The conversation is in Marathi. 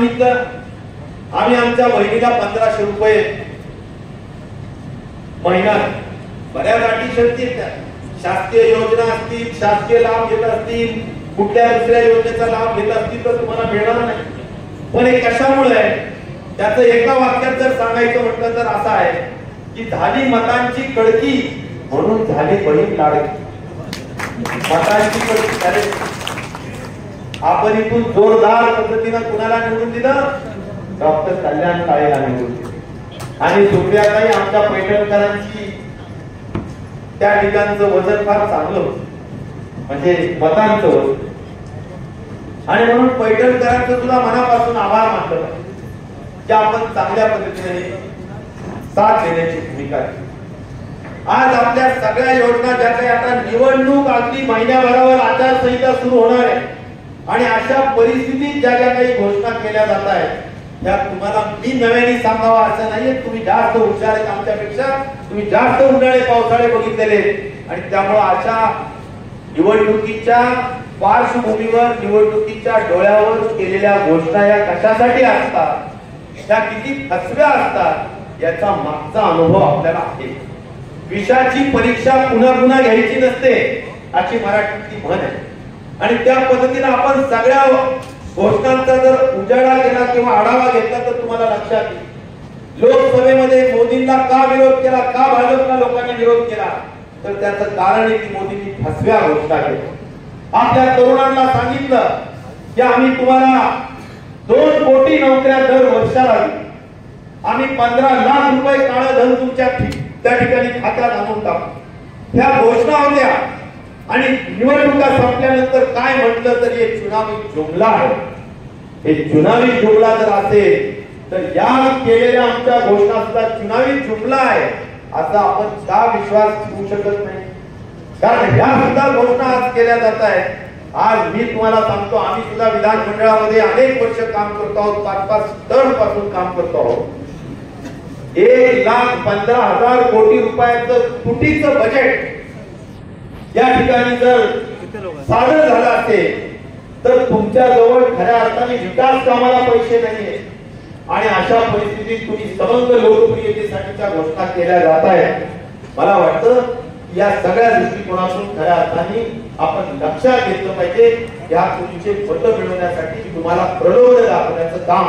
सांगितलं आम्ही आमच्या बहिणीला 1500 रुपये महिना, बऱ्याच अटी शर्ती शासकीय योजना असतील, शासकीय लाभ घेत असतील, कुठल्या दुसऱ्या योजनेचा लाभ घेत असतील तर तुम्हाला मिळणार नाही. पण हे कशामुळे आहे त्याचं एका वाक्यात जर सांगायचं म्हटलं तर असं आहे की झाली मतांची कळकी म्हणून झाली बहीण लाडकी. मतांची कळकी झाली. आपण इथून जोरदार पद्धतीनं कुणाला निवडून दिलं? डॉक्टर कल्याण काळेला निवडून दिलं. आणि सुप्रियाताई आमच्या पैठणकरांची त्या ठिकाणचं वजन फार चांगलं होतं, म्हणजे मतांचं वजन. आणि म्हणून पैठणकरांचं सुद्धा मनापासून आभार मानतो की आपण चांगल्या पद्धतीने साथ देण्याची भूमिका केली. आज आपल्या सगळ्या योजना ज्या काही आता निवडणूक अगदी महिन्याभरावर आचारसंहिता सुरू होणार आहे आणि अशा परिस्थितीत ज्या ज्या काही घोषणा केल्या जात आहेत त्या तुम्हाला मी नव्याने सांगावा असं नाहीये. तुम्ही जास्त हुशार आहेत आमच्यापेक्षा, तुम्ही जास्त उन्हाळे पावसाळे बघितलेले आणि त्यामुळे अशा निवडणुकीच्या पार्श्वभूमीवर निवडणुकीच्या डोळ्यावर केलेल्या घोषणा या कशासाठी असतात, त्या किती फसव्या असतात याचा मागचा अनुभव आपल्याला आहे. विषाची परीक्षा पुन्हा पुन्हा घ्यायची नसते अशी मराठीतली म्हण आहे. आणि त्या पद्धतीने आपण सगळ्या घोषणांचा जर उजाडा केला किंवा आढावा घेतला तर तुम्हाला लक्षात येईल लोकसभेमध्ये मोदींना का विरोध केला, का भाजपला लोकांनी विरोध केला, तर त्याचं कारण आहे की मोदींनी फसव्या घोषणा केल्या. आपल्या तरुणांना सांगितलं की आम्ही तुम्हाला 2 कोटी नोकऱ्या दर वर्षाला देऊ, आम्ही 15 लाख रुपये काळं धन तुमच्या त्या ठिकाणी खात्यात आणून टाकू. ह्या घोषणा होत्या. आणि निवडणुका संपल्यानंतर काय म्हटलं तर हे चुनावी जुमला आहे. हे चुनावी जुमला जर असेल तर या केलेल्या आमच्या घोषणा सुद्धा चुनावी जुमला आहे असा आपण का विश्वास ठेवू शकत नाही? कारण ह्या सुद्धा घोषणा आज केल्या जात आहेत. आज मी तुम्हाला सांगतो आम्ही सुद्धा विधानमंडळामध्ये अनेक वर्ष काम करतो आहोत, 5-5 टर्म पासून काम करतो आहोत. 1,15,000 कोटी रुपयाचं तुटीचं बजेट या ठिकाणी जर सादर झालं असेल तर तुमच्या जवळ खऱ्या अर्थाने विकास कामाला पैसे नाहीये. आणि अशा परिस्थितीत तुम्ही सबंध लोकप्रियतेसाठीच्या घोषणा केल्या जात आहेत. मला वाटतं या सगळ्या दृष्टिकोनातून खऱ्या अर्थाने आपण लक्षात घेतलं पाहिजे. या तुमचे मत मिळवण्यासाठी तुम्हाला प्रलोभन दाखवण्याचं काम